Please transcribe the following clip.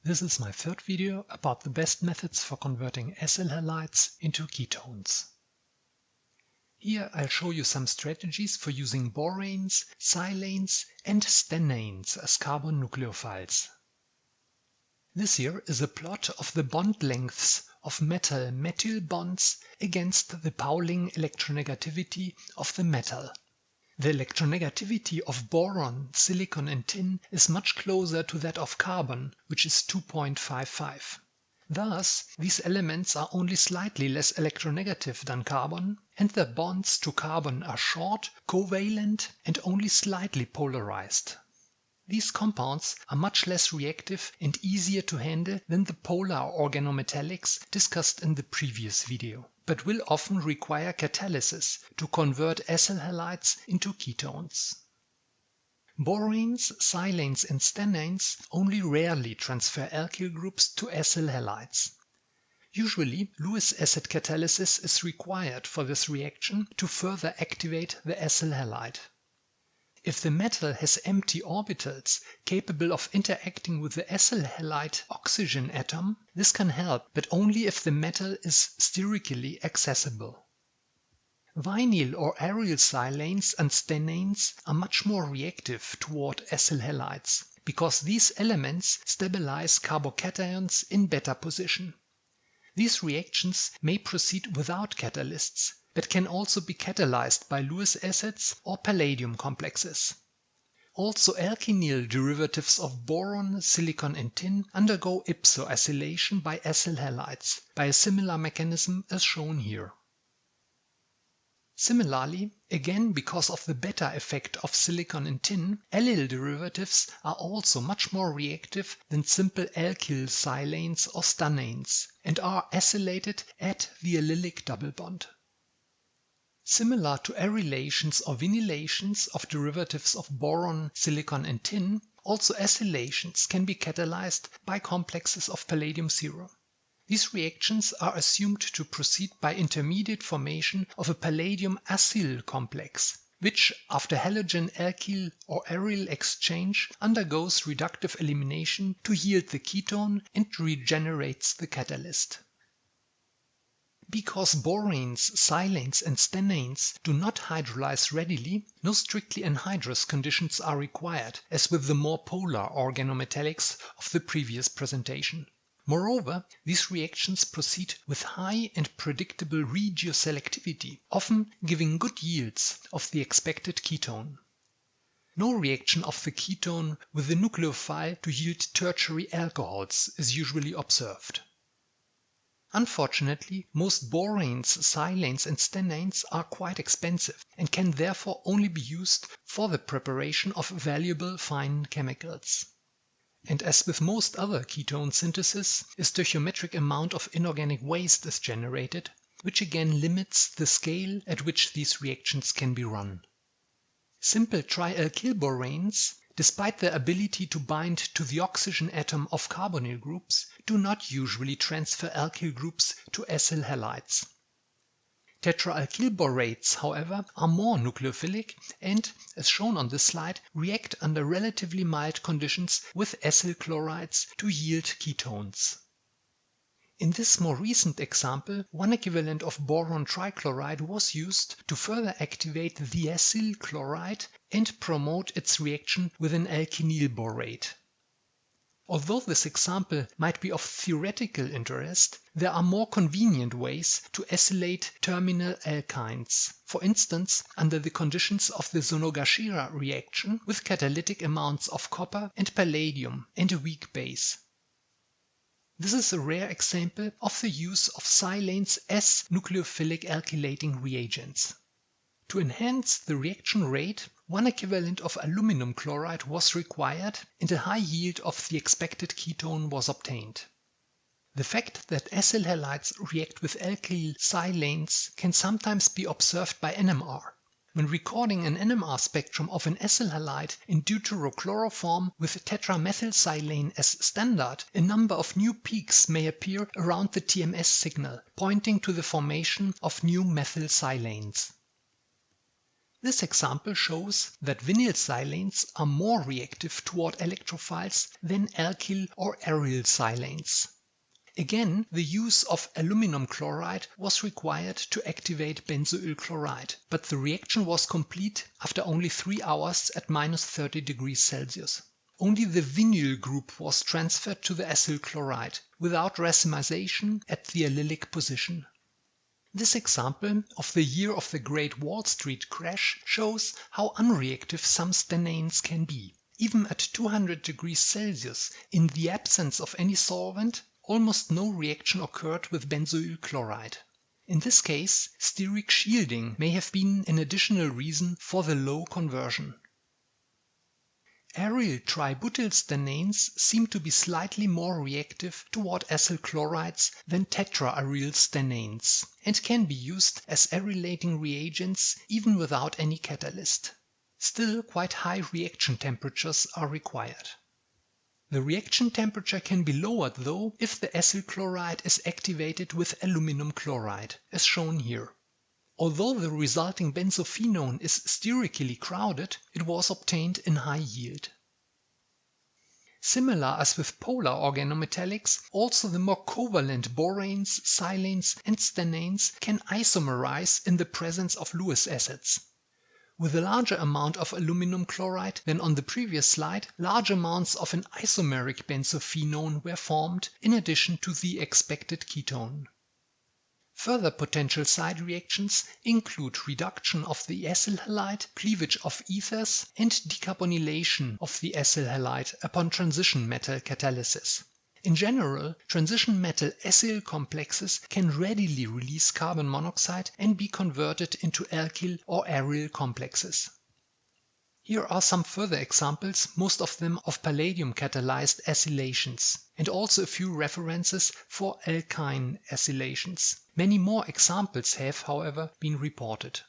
This is my third video about the best methods for converting acyl halides into ketones. Here I'll show you some strategies for using boranes, silanes and stennanes as carbon nucleophiles. This here is a plot of the bond lengths of metal-methyl bonds against the Pauling electronegativity of the metal. The electronegativity of boron, silicon and tin is much closer to that of carbon, which is 2.55. Thus, these elements are only slightly less electronegative than carbon, and their bonds to carbon are short, covalent and only slightly polarized. These compounds are much less reactive and easier to handle than the polar organometallics discussed in the previous video, but will often require catalysis to convert acyl halides into ketones. Boranes, silanes and stennanes only rarely transfer alkyl groups to acyl halides. Usually, Lewis acid catalysis is required for this reaction to further activate the acyl halide. If the metal has empty orbitals capable of interacting with the acyl halide oxygen atom, this can help, but only if the metal is sterically accessible. Vinyl or aryl silanes and stennanes are much more reactive toward acyl halides, because these elements stabilize carbocations in beta position. These reactions may proceed without catalysts, but can also be catalyzed by Lewis acids or palladium complexes. Also, alkenyl derivatives of boron, silicon and tin undergo ipsoacylation by acyl halides by a similar mechanism as shown here. Similarly, again because of the beta effect of silicon and tin, allyl derivatives are also much more reactive than simple alkyl silanes or stennanes and are acylated at the allylic double bond. Similar to arylations or vinylations of derivatives of boron, silicon and tin, also acylations can be catalyzed by complexes of palladium serum. These reactions are assumed to proceed by intermediate formation of a palladium acyl complex, which, after halogen alkyl or aryl exchange, undergoes reductive elimination to yield the ketone and regenerates the catalyst. Because boranes, silanes and stennanes do not hydrolyze readily, no strictly anhydrous conditions are required, as with the more polar organometallics of the previous presentation. Moreover, these reactions proceed with high and predictable regioselectivity, often giving good yields of the expected ketone. No reaction of the ketone with the nucleophile to yield tertiary alcohols is usually observed. Unfortunately, most boranes, silanes and stennanes are quite expensive and can therefore only be used for the preparation of valuable fine chemicals. And as with most other ketone synthesis, a stoichiometric amount of inorganic waste is generated, which again limits the scale at which these reactions can be run. Simple trialkyl boranes, despite their ability to bind to the oxygen atom of carbonyl groups, do not usually transfer alkyl groups to acyl halides. Tetraalkyl borates, however, are more nucleophilic and, as shown on this slide, react under relatively mild conditions with acyl chlorides to yield ketones. In this more recent example, one equivalent of boron trichloride was used to further activate the acyl chloride and promote its reaction with an alkenyl borate. Although this example might be of theoretical interest, there are more convenient ways to acylate terminal alkynes, for instance under the conditions of the Sonogashira reaction with catalytic amounts of copper and palladium and a weak base. This is a rare example of the use of silanes as nucleophilic alkylating reagents. To enhance the reaction rate, one equivalent of aluminum chloride was required and a high yield of the expected ketone was obtained. The fact that acyl halides react with alkyl silanes can sometimes be observed by NMR. When recording an NMR spectrum of an acyl halide in deuterochloroform with tetramethylsilane as standard, a number of new peaks may appear around the TMS signal, pointing to the formation of new methylsilanes. This example shows that vinyl silanes are more reactive toward electrophiles than alkyl or aryl silanes. Again, the use of aluminum chloride was required to activate benzoyl chloride, but the reaction was complete after only 3 hours at -30 degrees Celsius. Only the vinyl group was transferred to the acyl chloride, without racemization at the allylic position. This example of the year of the Great Wall Street crash shows how unreactive some stananes can be. Even at 200 degrees Celsius, in the absence of any solvent, almost no reaction occurred with benzoyl chloride. In this case, steric shielding may have been an additional reason for the low conversion. Aryl tributylstananes seem to be slightly more reactive toward acyl chlorides than tetraaryl stananes, and can be used as arylating reagents even without any catalyst. Still, quite high reaction temperatures are required. The reaction temperature can be lowered though if the acyl chloride is activated with aluminum chloride, as shown here. Although the resulting benzophenone is sterically crowded, it was obtained in high yield. Similar as with polar organometallics, also the more covalent boranes, silanes and stananes can isomerize in the presence of Lewis acids. With a larger amount of aluminum chloride than on the previous slide, large amounts of an isomeric benzophenone were formed in addition to the expected ketone. Further potential side reactions include reduction of the acyl halide, cleavage of ethers, and decarbonylation of the acyl halide upon transition metal catalysis. In general, transition metal acyl complexes can readily release carbon monoxide and be converted into alkyl or aryl complexes. Here are some further examples, most of them of palladium-catalyzed acylations, and also a few references for alkyne acylations. Many more examples have, however, been reported.